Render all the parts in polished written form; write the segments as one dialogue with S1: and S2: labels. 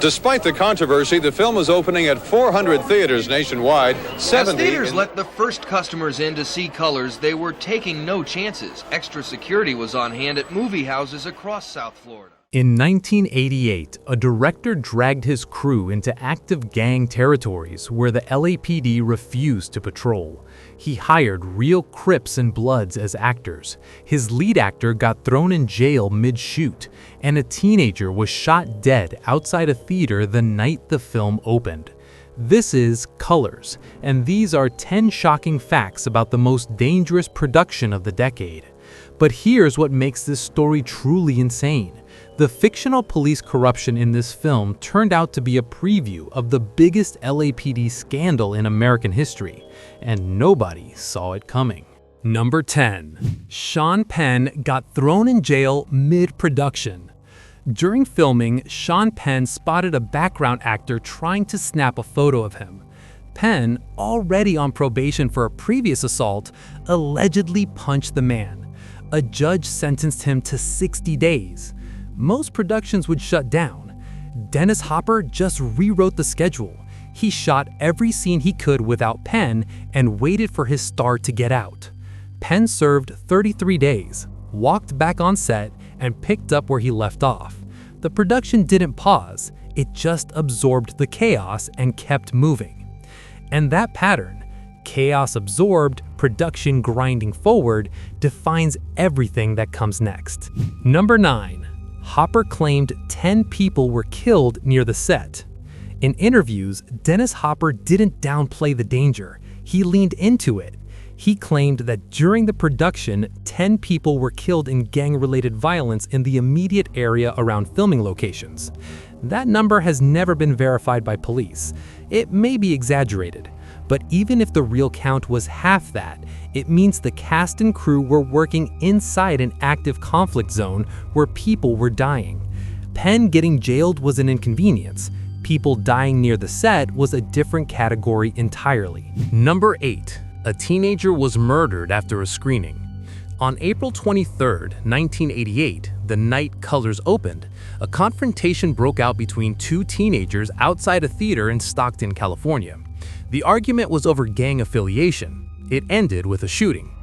S1: Despite the controversy, the film is opening at 400 theaters nationwide. 70
S2: As theaters let the first customers in to see Colors, they were taking no chances. Extra security was on hand at movie houses across South Florida.
S3: In 1988, a director dragged his crew into active gang territories where the LAPD refused to patrol. He hired real Crips and Bloods as actors. His lead actor got thrown in jail mid-shoot, and a teenager was shot dead outside a theater the night the film opened. This is Colors, and these are 10 shocking facts about the most dangerous production of the decade. But here's what makes this story truly insane. The fictional police corruption in this film turned out to be a preview of the biggest LAPD scandal in American history, and nobody saw it coming. Number 10. Shaun Penn got thrown in jail mid-production. During filming, Shaun Penn spotted a background actor trying to snap a photo of him. Penn, already on probation for a previous assault, allegedly punched the man. A judge sentenced him to 60 days. Most productions would shut down. Dennis Hopper just rewrote the schedule. He shot every scene he could without Penn and waited for his star to get out. Penn served 33 days, walked back on set, and picked up where he left off. The production didn't pause, it just absorbed the chaos and kept moving. And that pattern, chaos absorbed, production grinding forward, defines everything that comes next. Number 9. Hopper claimed 10 people were killed near the set. In interviews, Dennis Hopper didn't downplay the danger. He leaned into it. He claimed that during the production, 10 people were killed in gang-related violence in the immediate area around filming locations. That number has never been verified by police. It may be exaggerated, but even if the real count was half that, it means the cast and crew were working inside an active conflict zone where people were dying. Penn getting jailed was an inconvenience. People dying near the set was a different category entirely. Number 8. A teenager was murdered after a screening. On April 23, 1988, the night Colors opened, a confrontation broke out between two teenagers outside a theater in Stockton, California. The argument was over gang affiliation. It ended with a shooting.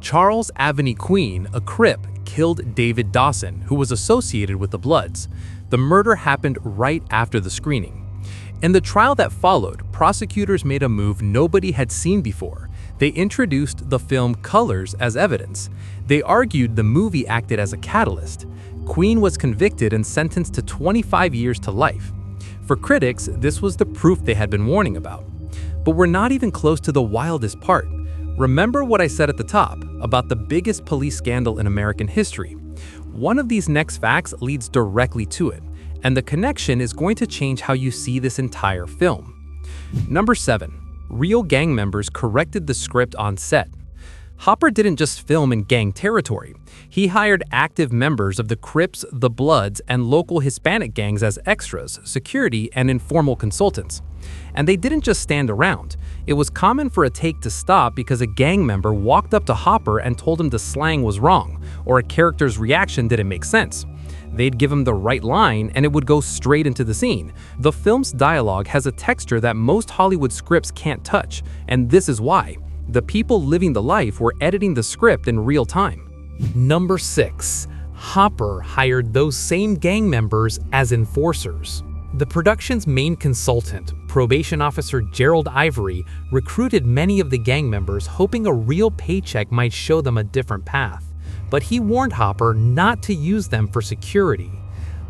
S3: Charles Avenue Queen, a Crip, killed David Dawson, who was associated with the Bloods. The murder happened right after the screening. In the trial that followed, prosecutors made a move nobody had seen before. They introduced the film Colors as evidence. They argued the movie acted as a catalyst. Queen was convicted and sentenced to 25 years to life. For critics, this was the proof they had been warning about. But we're not even close to the wildest part. Remember what I said at the top about the biggest police scandal in American history. One of these next facts leads directly to it, and the connection is going to change how you see this entire film. Number 7. Real gang members corrected the script on set. Hopper didn't just film in gang territory. He hired active members of the Crips, the Bloods, and local Hispanic gangs as extras, security, and informal consultants. And they didn't just stand around. It was common for a take to stop because a gang member walked up to Hopper and told him the slang was wrong, or a character's reaction didn't make sense. They'd give him the right line and it would go straight into the scene. The film's dialogue has a texture that most Hollywood scripts can't touch, and this is why. The people living the life were editing the script in real time. Number 6. Hopper hired those same gang members as enforcers. The production's main consultant, probation officer Gerald Ivory, recruited many of the gang members hoping a real paycheck might show them a different path. But he warned Hopper not to use them for security.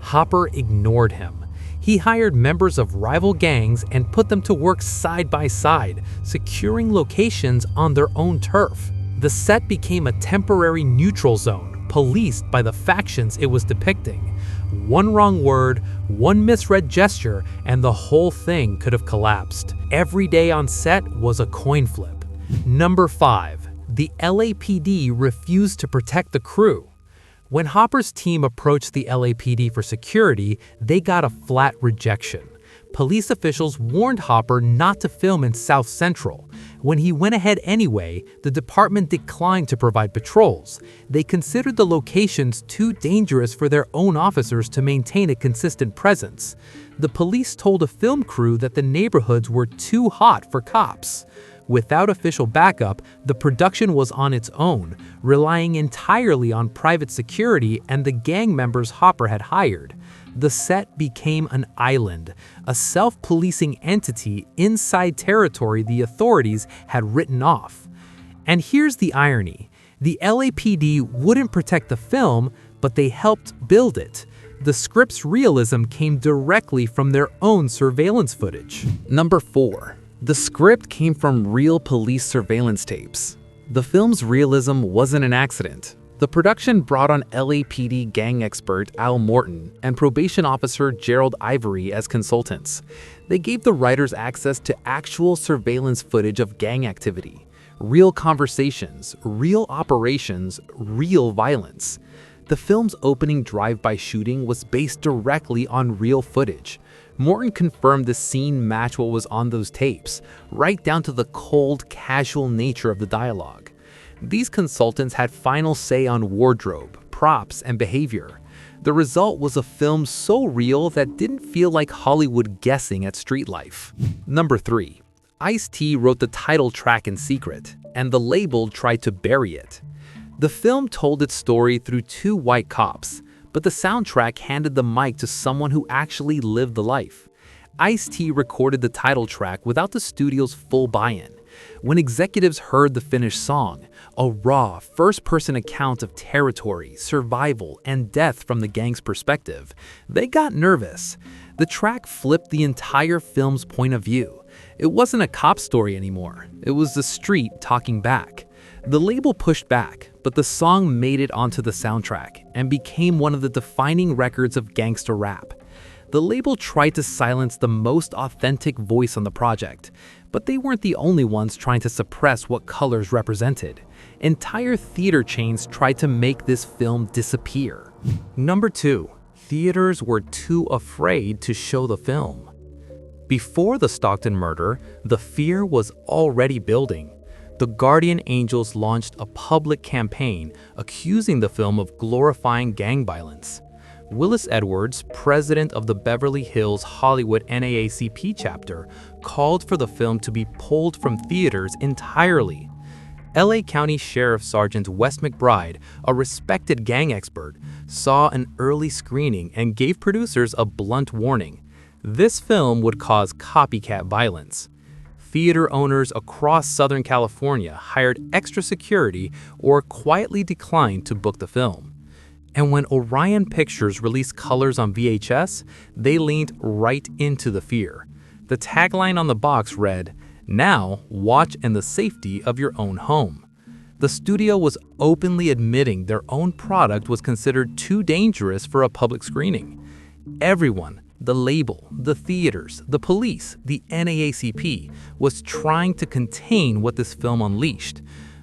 S3: Hopper ignored him. He hired members of rival gangs and put them to work side by side, securing locations on their own turf. The set became a temporary neutral zone, policed by the factions it was depicting. One wrong word, one misread gesture, and the whole thing could have collapsed. Every day on set was a coin flip. Number 5. The LAPD refused to protect the crew. When Hopper's team approached the LAPD for security, they got a flat rejection. Police officials warned Hopper not to film in South Central. When he went ahead anyway, the department declined to provide patrols. They considered the locations too dangerous for their own officers to maintain a consistent presence. The police told a film crew that the neighborhoods were too hot for cops. Without official backup, the production was on its own, relying entirely on private security and the gang members Hopper had hired. The set became an island, a self-policing entity inside territory the authorities had written off. And here's the irony. The LAPD wouldn't protect the film, but they helped build it. The script's realism came directly from their own surveillance footage.
S4: Number 4. The script came from real police surveillance tapes. The film's realism wasn't an accident. The production brought on LAPD gang expert Al Morton and probation officer Gerald Ivory as consultants. They gave the writers access to actual surveillance footage of gang activity, real conversations, real operations, real violence. The film's opening drive-by shooting was based directly on real footage. Morton confirmed the scene matched what was on those tapes, right down to the cold, casual nature of the dialogue. These consultants had final say on wardrobe, props, and behavior. The result was a film so real that didn't feel like Hollywood guessing at street life. Number 3. Ice-T wrote the title track in secret, and the label tried to bury it. The film told its story through 2 white cops, but the soundtrack handed the mic to someone who actually lived the life. Ice-T recorded the title track without the studio's full buy-in. When executives heard the finished song, a raw, first-person account of territory, survival, and death from the gang's perspective, they got nervous. The track flipped the entire film's point of view. It wasn't a cop story anymore. It was the street talking back. The label pushed back, but the song made it onto the soundtrack and became one of the defining records of gangster rap. The label tried to silence the most authentic voice on the project, but they weren't the only ones trying to suppress what colors represented. Entire theater chains tried to make this film disappear. Number 2. Theaters were too afraid to show the film. Before the Stockton murder, the fear was already building. The Guardian Angels launched a public campaign accusing the film of glorifying gang violence. Willis Edwards, president of the Beverly Hills Hollywood NAACP chapter, called for the film to be pulled from theaters entirely. LA County Sheriff Sergeant Wes McBride, a respected gang expert, saw an early screening and gave producers a blunt warning. This film would cause copycat violence. Theater owners across Southern California hired extra security or quietly declined to book the film. And when Orion Pictures released colors on VHS, they leaned right into the fear. The tagline on the box read, "Now, watch in the safety of your own home." The studio was openly admitting their own product was considered too dangerous for a public screening. Everyone, the label, the theaters, the police, the NAACP, was trying to contain what this film unleashed.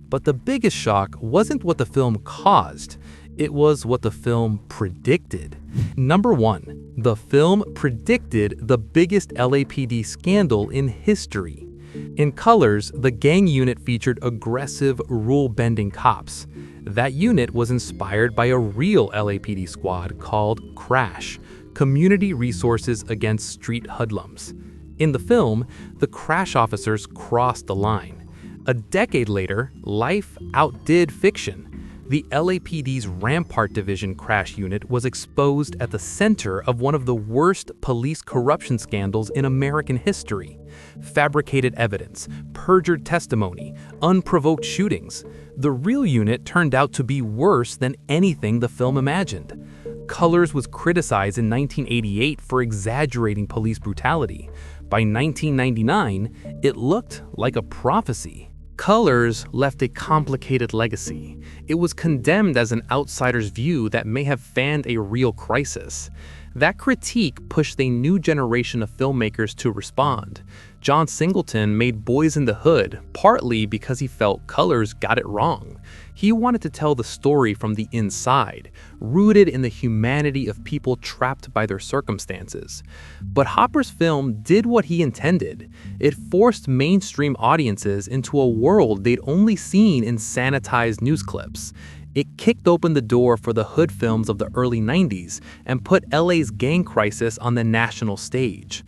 S4: But the biggest shock wasn't what the film caused. It was what the film predicted. Number 1. The film predicted the biggest LAPD scandal in history. In Colors, the gang unit featured aggressive, rule-bending cops. That unit was inspired by a real LAPD squad called CRASH, Community Resources Against Street Hoodlums. In the film, the CRASH officers crossed the line. A decade later, life outdid fiction. The LAPD's Rampart Division crash unit was exposed at the center of one of the worst police corruption scandals in American history. Fabricated evidence, perjured testimony, unprovoked shootings. The real unit turned out to be worse than anything the film imagined. Colors was criticized in 1988 for exaggerating police brutality. By 1999, it looked like a prophecy. Colors left a complicated legacy. It was condemned as an outsider's view that may have fanned a real crisis. That critique pushed a new generation of filmmakers to respond.
S3: John Singleton made Boys in the Hood partly because he felt Colors got it wrong. He wanted to tell the story from the inside, rooted in the humanity of people trapped by their circumstances. But Hopper's film did what he intended. It forced mainstream audiences into a world they'd only seen in sanitized news clips. It kicked open the door for the hood films of the early 90s and put LA's gang crisis on the national stage.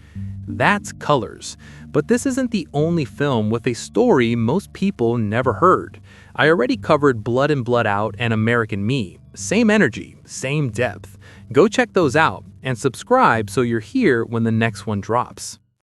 S3: That's Colors. But this isn't the only film with a story most people never heard. I already covered Blood and Blood Out and American Me. Same energy, same depth. Go check those out and subscribe so you're here when the next one drops.